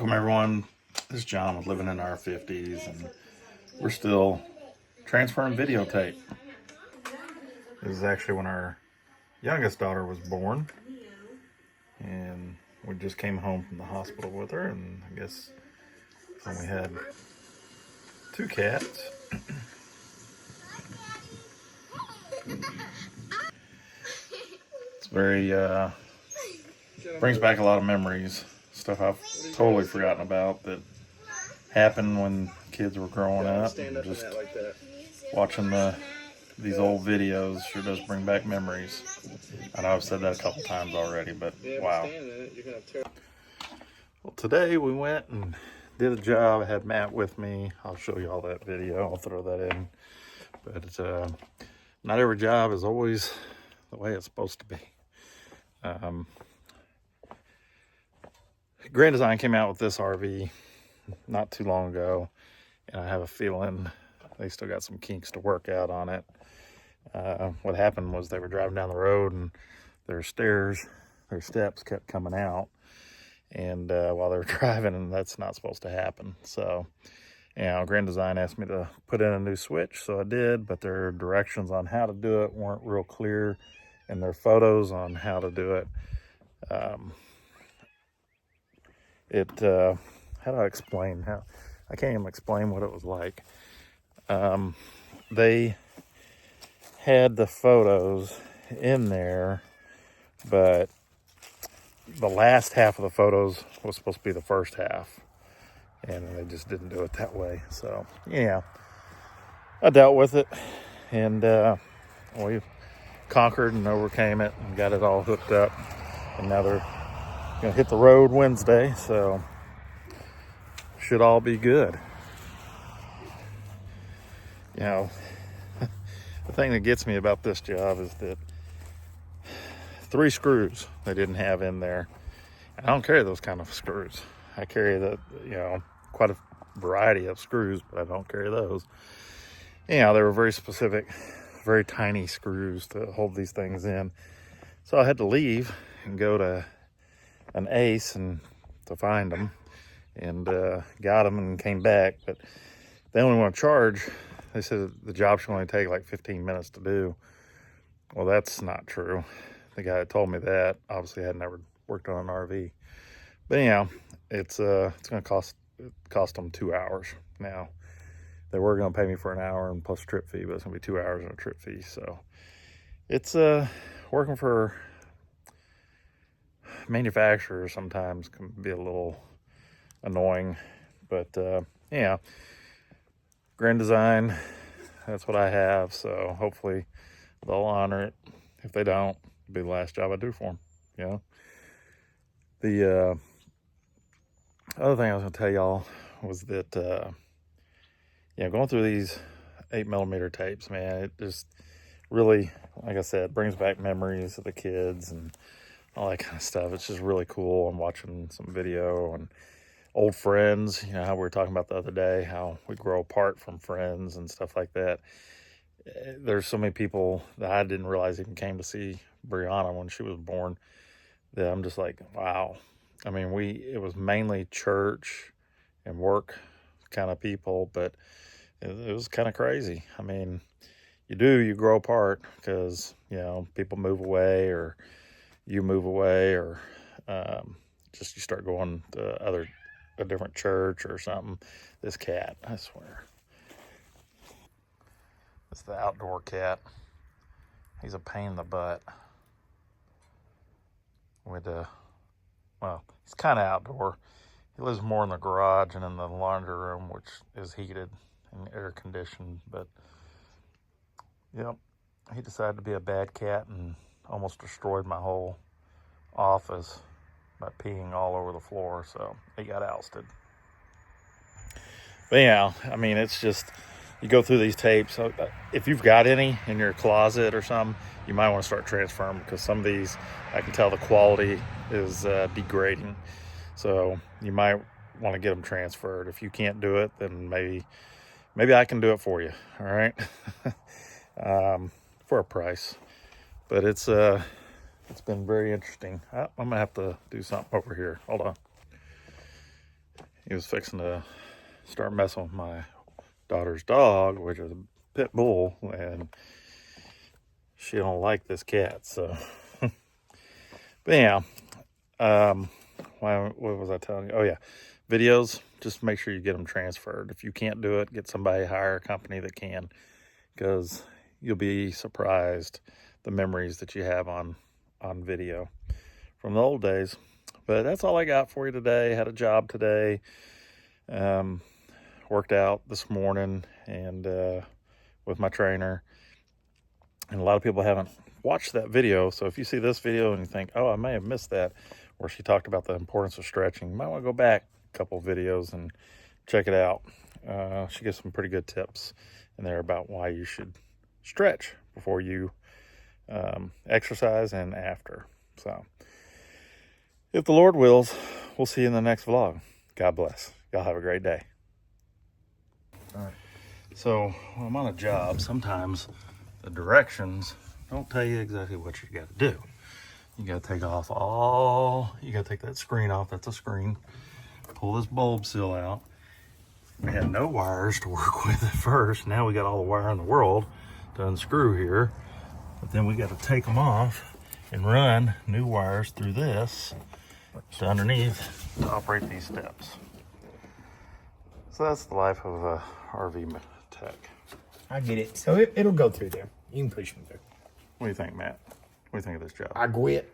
Welcome everyone. This is John with Living in Our 50s, and we're still transferring videotape. This is actually when our youngest daughter was born, and we just came home from the hospital with her, and I guess we had 2 cats. It's very brings back a lot of memories, stuff I've totally forgotten about that happened when kids were growing up. And just watching these old videos sure does bring back memories. I know I've said that a couple times already, but wow. Well, today we went and did a job. I had Matt with me. I'll show you all that video. I'll throw that in. But it's, not every job is always the way it's supposed to be. Grand Design came out with this RV not too long ago, and I have a feeling they still got some kinks to work out on it. What happened was they were driving down the road and their steps kept coming out, and while they were driving, and that's not supposed to happen. So, Grand Design asked me to put in a new switch, so I did, but their directions on how to do it weren't real clear, and their photos on how to do it. How do I explain? I can't even explain what it was like. They had the photos in there, but the last half of the photos was supposed to be the first half, and they just didn't do it that way. So, I dealt with it, and we conquered and overcame it and got it all hooked up, and now they're gonna hit the road Wednesday, so should all be good. The thing that gets me about this job is that 3 screws they didn't have in there. And I don't carry those kind of screws. I carry quite a variety of screws, but I don't carry those. They were very specific, very tiny screws to hold these things in. So I had to leave and go to an Ace and to find them, and got them and came back. But they only want to charge. They said the job should only take like 15 minutes to do. Well, that's not true. The guy that told me that obviously had never worked on an RV. But anyhow, it's going to cost them 2 hours. Now, they were going to pay me for an hour and plus trip fee, but it's going to be 2 hours and a trip fee. So it's working for manufacturers sometimes can be a little annoying, but Grand Design, that's what I have, so hopefully they'll honor it. If they don't, it'll be the last job I do for them. The other thing I was going to tell y'all was that going through these 8mm tapes, man, it just really, like I said, brings back memories of the kids and all that kind of stuff. It's just really cool. I'm watching some video and old friends, how we were talking about the other day, how we grow apart from friends and stuff like that. There's so many people that I didn't realize even came to see Brianna when she was born, that I'm just like, wow. I mean, it was mainly church and work kind of people, but it was kind of crazy. I mean, you grow apart because, people move away, or you move away, or just you start going to a different church or something. This cat, I swear. It's the outdoor cat. He's a pain in the butt. He's kind of outdoor. He lives more in the garage and in the laundry room, which is heated and air conditioned. But, he decided to be a bad cat and almost destroyed my whole office by peeing all over the floor, so he got ousted. But I mean, it's just, you go through these tapes. So if you've got any in your closet or something, you might want to start transferring, because some of these, I can tell the quality is degrading. So you might want to get them transferred. If you can't do it, then maybe I can do it for you. All right. For a price. But it's been very interesting. I'm gonna have to do something over here. Hold on. he was fixing to start messing with my daughter's dog, which is a pit bull, and she don't like this cat. So, but yeah, what was I telling you? Oh yeah, videos. Just make sure you get them transferred. If you can't do it, get somebody, hire a company that can, because you'll be surprised the memories that you have on video from the old days. But that's all I got for you today. Had a job today. Worked out this morning and with my trainer. And a lot of people haven't watched that video. So if you see this video and you think, oh, I may have missed that, where she talked about the importance of stretching, you might want to go back a couple of videos and check it out. She gives some pretty good tips in there about why you should stretch before you exercise and after. So if the Lord wills, we'll see you in the next vlog. God bless. Y'all have a great day. All right. So when I'm on a job, sometimes the directions don't tell you exactly what you got to do. You got to take off you got to take that screen off. That's a screen. Pull this bulb seal out. We had no wires to work with at first. Now we got all the wire in the world to unscrew here. But then we got to take them off and run new wires through this to underneath to operate these steps. So that's the life of a RV tech. I get it. So it'll go through there. You can push me through. What do you think, Matt? What do you think of this job? I quit.